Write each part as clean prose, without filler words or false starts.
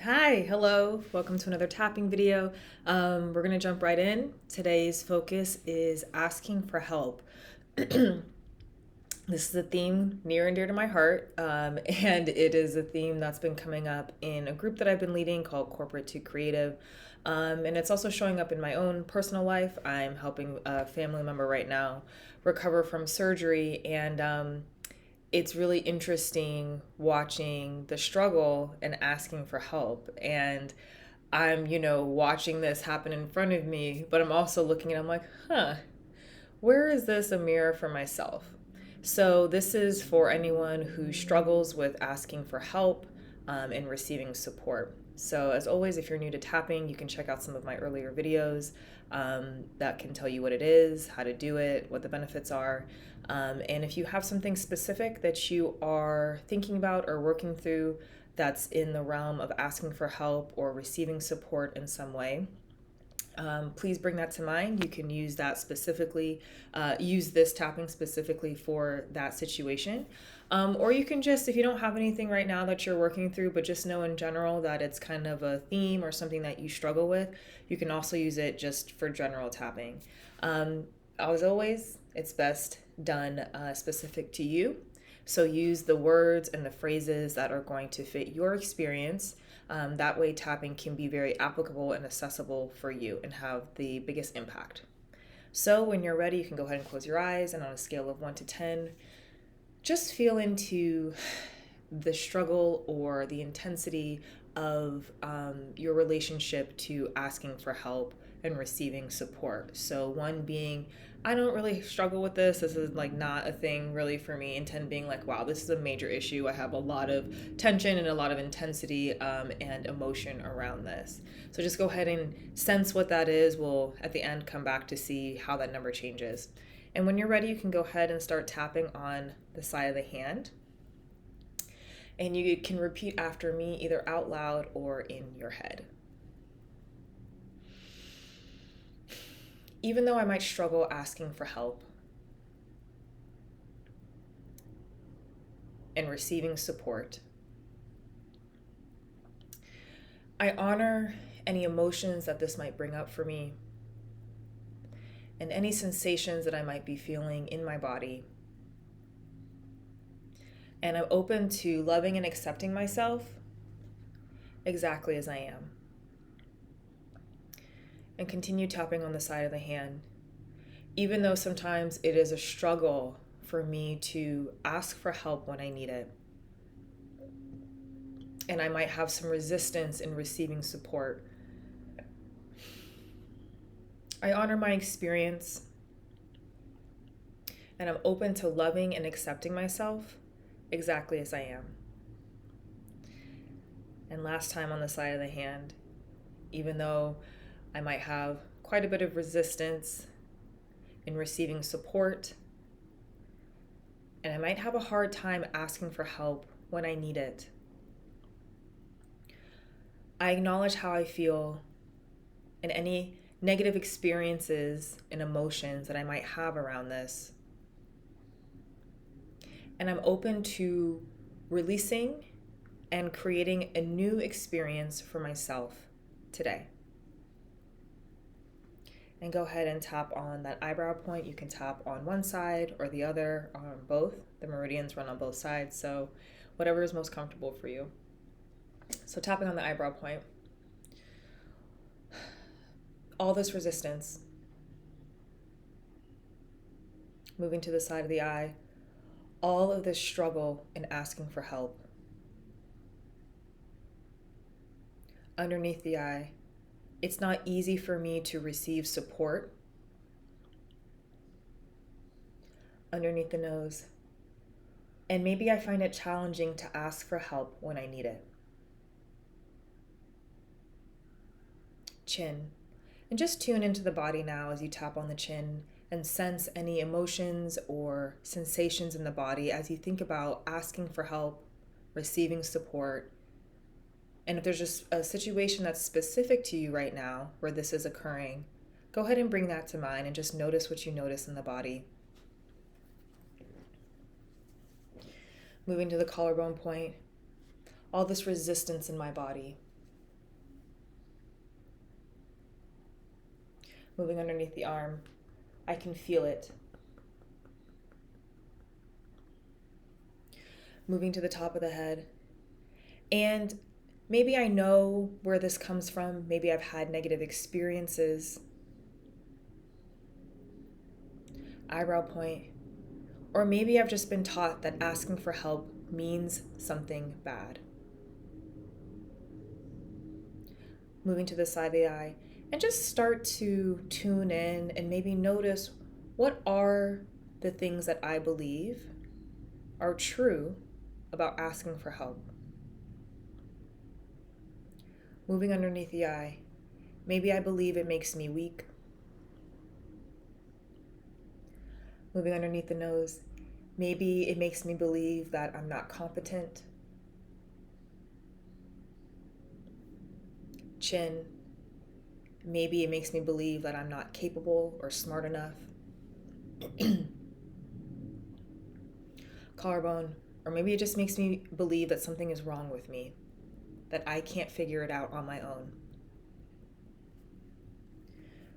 Hi, hello, welcome to another tapping video. We're gonna jump right in. Today's focus is asking for help. This is a theme near and dear to my heart, and it is a theme that's been coming up in a group that I've been leading called Corporate to Creative. And it's also showing up in my own personal life. I'm helping a family member right now recover from surgery, and it's really interesting watching the struggle and asking for help. And I'm, watching this happen in front of me, but I'm also looking and I'm like, where is this a mirror for myself? So, this is for anyone who struggles with asking for help and receiving support. So, as always, if you're new to tapping, you can check out some of my earlier videos that can tell you what it is, how to do it, what the benefits are. And if you have something specific that you are thinking about or working through that's in the realm of asking for help or receiving support in some way, please bring that to mind. You can use that specifically, use this tapping specifically for that situation. Or you can just, if you don't have anything right now that you're working through, but just know in general that it's kind of a theme or something that you struggle with, you can also use it just for general tapping. As always, it's best done specific to you. So use the words and the phrases that are going to fit your experience. That way, tapping can be very applicable and accessible for you and have the biggest impact. So, when you're ready, you can go ahead and close your eyes, and on a scale of 1 to 10, just feel into the struggle or the intensity of your relationship to asking for help and receiving support. So, 1 being, I don't really struggle with this. This is like not a thing really for me. And 10 being like, wow, this is a major issue. I have a lot of tension and a lot of intensity and emotion around this. So just go ahead and sense what that is. We'll at the end come back to see how that number changes. And when you're ready, you can go ahead and start tapping on the side of the hand. And you can repeat after me either out loud or in your head. Even though I might struggle asking for help and receiving support, I honor any emotions that this might bring up for me and any sensations that I might be feeling in my body. And I'm open to loving and accepting myself exactly as I am. And continue tapping on the side of the hand. Even though sometimes it is a struggle for me to ask for help when I need it. And I might have some resistance in receiving support. I honor my experience. And I'm open to loving and accepting myself exactly as I am. And last time on the side of the hand, even though I might have quite a bit of resistance in receiving support, and I might have a hard time asking for help when I need it, I acknowledge how I feel and any negative experiences and emotions that I might have around this. And I'm open to releasing and creating a new experience for myself today. And go ahead and tap on that eyebrow point. You can tap on one side or the other, on both. The meridians run on both sides, so whatever is most comfortable for you. So tapping on the eyebrow point. All this resistance. Moving to the side of the eye. All of this struggle in asking for help. Underneath the eye. It's not easy for me to receive support. Underneath the nose. And maybe I find it challenging to ask for help when I need it. Chin. And just tune into the body now as you tap on the chin and sense any emotions or sensations in the body as you think about asking for help, receiving support. And if there's just a situation that's specific to you right now where this is occurring, go ahead and bring that to mind and just notice what you notice in the body. Moving to the collarbone point, all this resistance in my body. Moving underneath the arm. I can feel it. Moving to the top of the head. And maybe I know where this comes from. Maybe I've had negative experiences. Eyebrow point. Or maybe I've just been taught that asking for help means something bad. Moving to the side of the eye. And just start to tune in and maybe notice, what are the things that I believe are true about asking for help? Moving underneath the eye. Maybe I believe it makes me weak. Moving underneath the nose. Maybe it makes me believe that I'm not competent. Chin. Maybe it makes me believe that I'm not capable or smart enough. Collarbone. Or maybe it just makes me believe that something is wrong with me, that I can't figure it out on my own.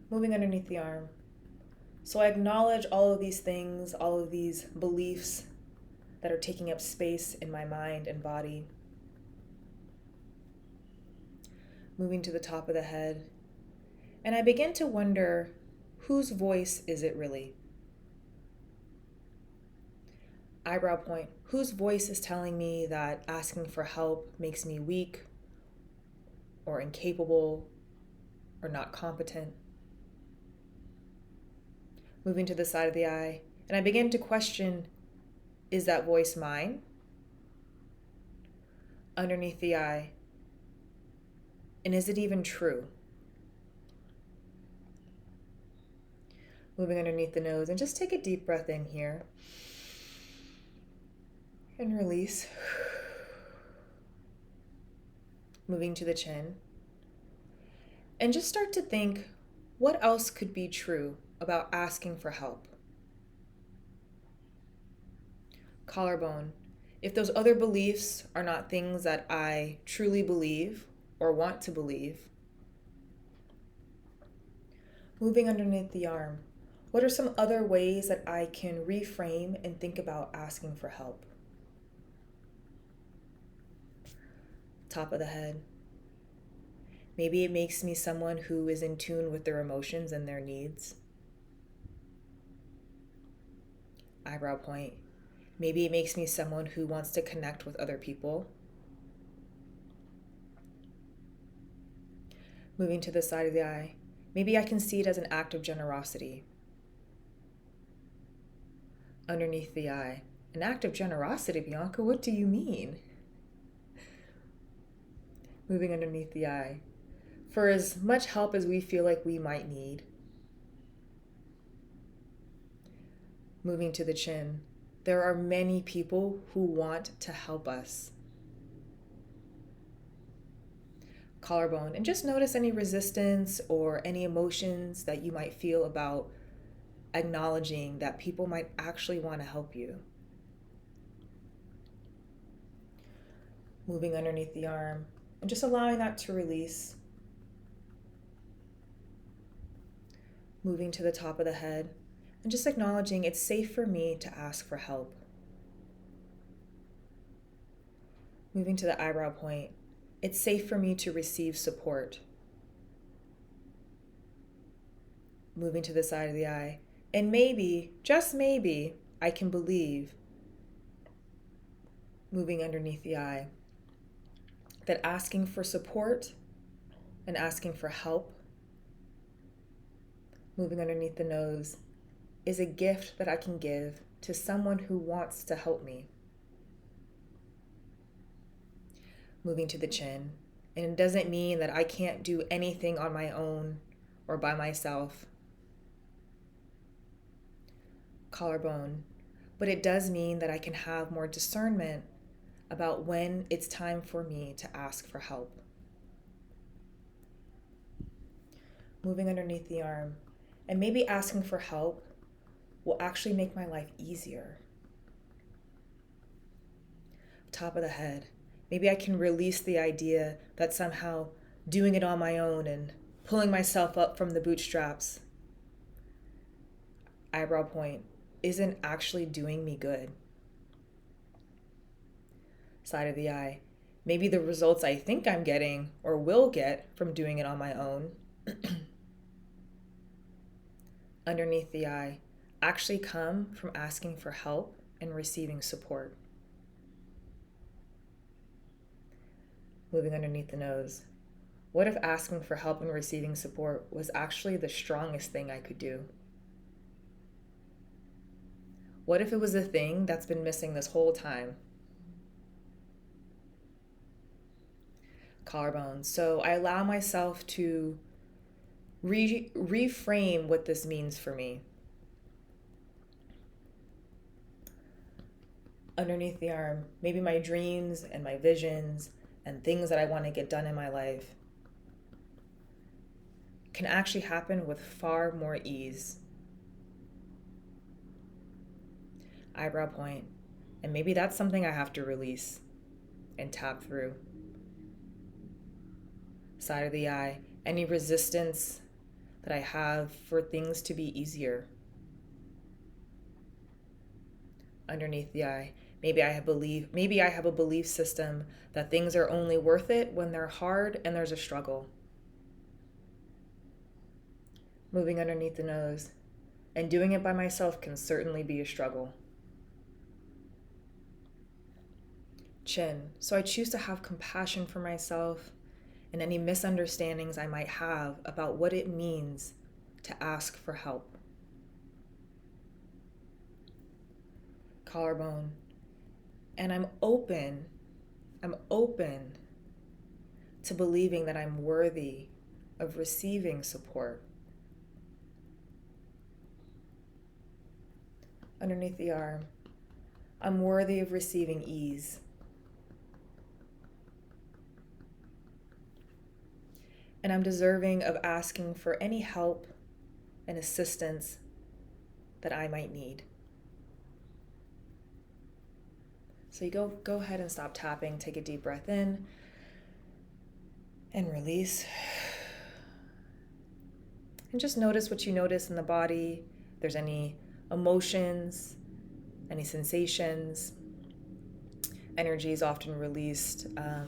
Moving underneath the arm. So I acknowledge all of these things, all of these beliefs that are taking up space in my mind and body. Moving to the top of the head. And I begin to wonder, whose voice is it really? Eyebrow point. Whose voice is telling me that asking for help makes me weak or incapable or not competent? Moving to the side of the eye. And I begin to question, is that voice mine? Underneath the eye. And is it even true? Moving underneath the nose. And just take a deep breath in here. And release. Moving to the chin. And just start to think, what else could be true about asking for help? Collarbone. If those other beliefs are not things that I truly believe or want to believe. Moving underneath the arm. What are some other ways that I can reframe and think about asking for help? Top of the head. Maybe it makes me someone who is in tune with their emotions and their needs. Eyebrow point. Maybe it makes me someone who wants to connect with other people. Moving to the side of the eye. Maybe I can see it as an act of generosity. Underneath the eye. An act of generosity, Bianca? What do you mean? Moving underneath the eye. For as much help as we feel like we might need. Moving to the chin. There are many people who want to help us. Collarbone. And just notice any resistance or any emotions that you might feel about acknowledging that people might actually want to help you. Moving underneath the arm. And just allowing that to release. Moving to the top of the head. And just acknowledging it's safe for me to ask for help. Moving to the eyebrow point. It's safe for me to receive support. Moving to the side of the eye. And maybe, just maybe, I can believe, moving underneath the eye, that asking for support and asking for help, moving underneath the nose, is a gift that I can give to someone who wants to help me. Moving to the chin. And it doesn't mean that I can't do anything on my own or by myself. Collarbone. But it does mean that I can have more discernment about when it's time for me to ask for help. Moving underneath the arm. And maybe asking for help will actually make my life easier. Top of the head. Maybe I can release the idea that somehow doing it on my own and pulling myself up from the bootstraps Eyebrow point isn't actually doing me good. Side of the eye, maybe the results I think I'm getting or will get from doing it on my own underneath the eye actually come from asking for help and receiving support. Moving underneath the nose. What if asking for help and receiving support was actually the strongest thing I could do? What if it was a thing that's been missing this whole time? Collarbone. So I allow myself to reframe what this means for me. Underneath the arm, maybe my dreams and my visions and things that I want to get done in my life can actually happen with far more ease. Eyebrow point, and maybe that's something I have to release and tap through. Side of the eye, any resistance that I have for things to be easier. Underneath the eye, maybe I have a belief system that things are only worth it when they're hard and there's a struggle. Moving underneath the nose, and doing it by myself can certainly be a struggle. Chin, so I choose to have compassion for myself and any misunderstandings I might have about what it means to ask for help. Collarbone, and I'm open to believing that I'm worthy of receiving support. Underneath the arm, I'm worthy of receiving ease. And I'm deserving of asking for any help and assistance that I might need. So you go ahead and stop tapping, take a deep breath in and release. And just notice what you notice in the body. If there's any emotions, any sensations. Energy is often released.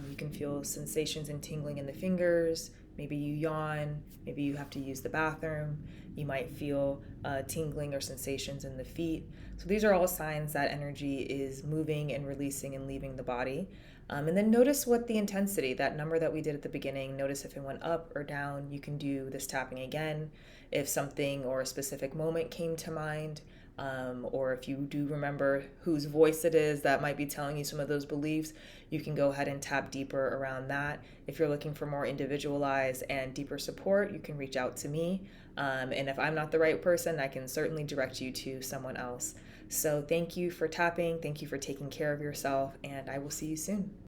You can feel sensations and tingling in the fingers. Maybe you yawn, maybe you have to use the bathroom. You might feel tingling or sensations in the feet. So these are all signs that energy is moving and releasing and leaving the body. And then notice what the intensity, that number that we did at the beginning, notice if it went up or down. You can do this tapping again if something or a specific moment came to mind. Or if you do remember whose voice it is that might be telling you some of those beliefs, you can go ahead and tap deeper around that. If you're looking for more individualized and deeper support, you can reach out to me. And if I'm not the right person, I can certainly direct you to someone else. So thank you for tapping. Thank you for taking care of yourself, and I will see you soon.